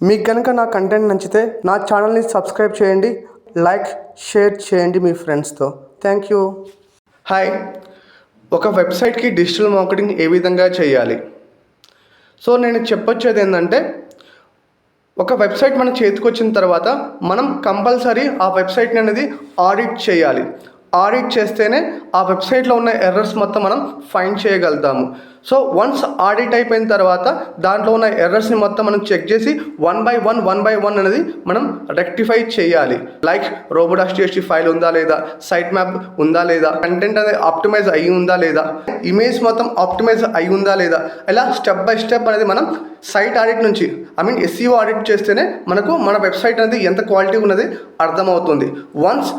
మీకు కనుక నా కంటెంట్ నచ్చితే నా ఛానల్ని సబ్స్క్రైబ్ చేయండి, లైక్ షేర్ చేయండి మీ ఫ్రెండ్స్తో. Thank you. హాయ్, ఒక వెబ్సైట్కి డిజిటల్ మార్కెటింగ్ ఏ విధంగా చేయాలి? సో నేను చెప్పొచ్చేది ఏంటంటే, ఒక వెబ్సైట్ మన చేతికి వచ్చిన తర్వాత మనం కంపల్సరీ ఆ వెబ్సైట్ని అనేది ఆడిట్ చేయాలి. ఆడిట్ చేస్తేనే ఆ వెబ్సైట్లో ఉన్న ఎర్రర్స్ మొత్తం మనం ఫైండ్ చేయగలుగుతాము. సో వన్స్ ఆడిట్ అయిపోయిన తర్వాత దాంట్లో ఉన్న ఎర్రర్స్ని మొత్తం మనం చెక్ చేసి వన్ బై వన్ అనేది మనం రెక్టిఫై చేయాలి. లైక్ robo.txt ఫైల్ ఉందా లేదా, సైట్ మ్యాప్ ఉందా లేదా, కంటెంట్ అనేది ఆప్టిమైజ్ అయ్యి ఉందా లేదా, ఇమేజ్ మొత్తం ఆప్టిమైజ్ అయ్యి ఉందా లేదా, ఇలా స్టెప్ బై స్టెప్ అనేది మనం సైట్ ఆడిట్ నుంచి SEO ఆడిట్ చేస్తేనే మనకు మన వెబ్సైట్ అనేది ఎంత క్వాలిటీ ఉన్నది అర్థమవుతుంది. వన్స్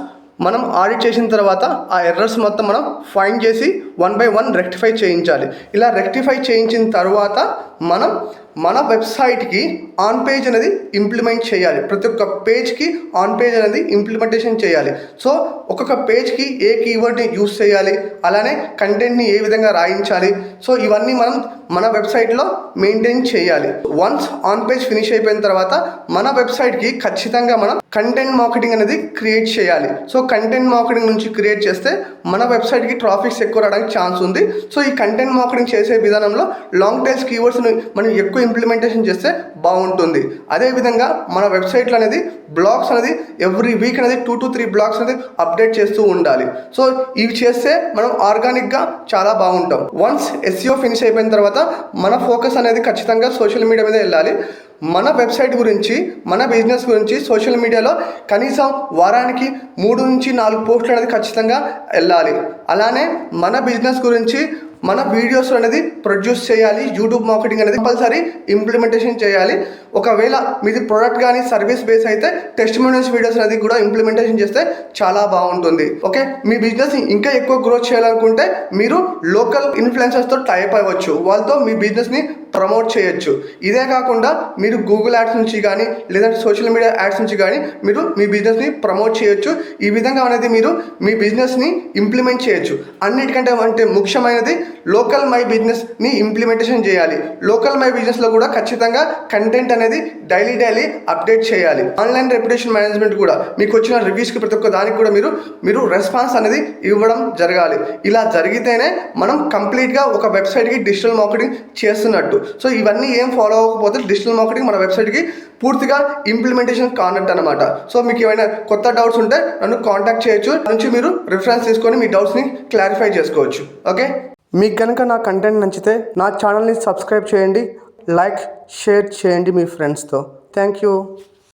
మనం ఆడిట్ చేసిన తర్వాత ఆ ఎర్రర్స్ మొత్తం మనం ఫైండ్ చేసి వన్ బై వన్ రెక్టిఫై చేయించాలి. ఇలా రెక్టిఫై చేయించిన తర్వాత మనం మన వెబ్సైట్కి ఆన్ పేజ్ అనేది ఇంప్లిమెంట్ చేయాలి. ప్రతి ఒక్క పేజ్కి ఆన్ పేజ్ అనేది ఇంప్లిమెంటేషన్ చేయాలి. సో ఒక్కొక్క పేజ్కి ఏ కీవర్డ్ని యూస్ చేయాలి, అలానే కంటెంట్ని ఏ విధంగా రాయించాలి, సో ఇవన్నీ మనం మన వెబ్సైట్లో మెయింటైన్ చేయాలి. వన్స్ ఆన్ పేజ్ ఫినిష్ అయిపోయిన తర్వాత మన వెబ్సైట్కి ఖచ్చితంగా మనం కంటెంట్ మార్కెటింగ్ అనేది క్రియేట్ చేయాలి. సో కంటెంట్ మార్కెటింగ్ నుంచి క్రియేట్ చేస్తే మన వెబ్సైట్కి ట్రాఫిక్స్ ఎక్కువ రావడానికి ఛాన్స్ ఉంది. సో ఈ కంటెంట్ మార్కెటింగ్ చేసే విధానంలో లాంగ్ టైల్స్ కీవర్డ్స్ని మనం ఎక్కువ ఇంప్లిమెంటేషన్ చేస్తే బాగుంటుంది. అదేవిధంగా మన వెబ్సైట్లో అనేది బ్లాగ్స్ అనేది ఎవ్రీ వీక్ అనేది 2 to 3 బ్లాగ్స్ అనేది అప్డేట్ చేస్తూ ఉండాలి. సో ఇవి చేస్తే మనం ఆర్గానిక్గా చాలా బాగుంటాం. వన్స్ SEO ఫినిష్ అయిపోయిన తర్వాత మన ఫోకస్ అనేది ఖచ్చితంగా సోషల్ మీడియా మీద వెళ్ళాలి. మన వెబ్సైట్ గురించి, మన బిజినెస్ గురించి సోషల్ మీడియాలో కనీసం వారానికి 3 నుంచి 4 పోస్టులు అనేది ఖచ్చితంగా వెళ్ళాలి. అలానే మన బిజినెస్ గురించి మన వీడియోస్ అనేది ప్రొడ్యూస్ చేయాలి. యూట్యూబ్ మార్కెటింగ్ అనేది కంపల్సరీ ఇంప్లిమెంటేషన్ చేయాలి. ఒకవేళ మీది ప్రోడక్ట్ కానీ సర్వీస్ బేస్ అయితే టెస్టిమోనియల్స్ వీడియోస్ అనేది కూడా ఇంప్లిమెంటేషన్ చేస్తే చాలా బాగుంటుంది. ఓకే, మీ బిజినెస్ ఇంకా ఎక్కువ గ్రోత్ చేయాలనుకుంటే మీరు లోకల్ ఇన్ఫ్లుయెన్సర్స్తో టైప్ అవ్వచ్చు, వాళ్ళతో మీ బిజినెస్ని ప్రమోట్ చేయొచ్చు. ఇదే కాకుండా మీరు గూగుల్ యాడ్స్ నుంచి కానీ లేదంటే సోషల్ మీడియా యాడ్స్ నుంచి కానీ మీరు మీ బిజినెస్ని ప్రమోట్ చేయొచ్చు. ఈ విధంగా అనేది మీరు మీ బిజినెస్ని ఇంప్లిమెంట్ చేయొచ్చు. అన్నిటికంటే ముఖ్యమైనది లోకల్ మై బిజినెస్ని ఇంప్లిమెంటేషన్ చేయాలి. లోకల్ మై బిజినెస్లో కూడా ఖచ్చితంగా కంటెంట్ అనేది డైలీ అప్డేట్ చేయాలి. ఆన్లైన్ రెప్యుటేషన్ మేనేజ్మెంట్ కూడా మీకు వచ్చిన రివ్యూస్కి ప్రతి ఒక్క దానికి కూడా మీరు రెస్పాన్స్ అనేది ఇవ్వడం జరగాలి. ఇలా జరిగితేనే మనం కంప్లీట్గా ఒక వెబ్సైట్కి డిజిటల్ మార్కెటింగ్ చేస్తున్నట్టు. సో ఇవన్నీ ఏం ఫాలో అవ్వకపోతే డిజిటల్ మార్కెటింగ్ మన వెబ్సైట్కి పూర్తిగా ఇంప్లిమెంటేషన్ కానట్టు అనమాట. సో మీకు ఏమైనా కొత్త డౌట్స్ ఉంటే నన్ను కాంటాక్ట్ చేయొచ్చు. నుంచి మీరు రిఫరెన్స్ తీసుకొని మీ డౌట్స్ని క్లారిఫై చేసుకోవచ్చు. ఓకే, మీకు కనుక నా కంటెంట్ నచ్చితే నా ఛానల్ని సబ్స్క్రైబ్ చేయండి, లైక్ షేర్ చేయండి మీ ఫ్రెండ్స్తో. Thank you.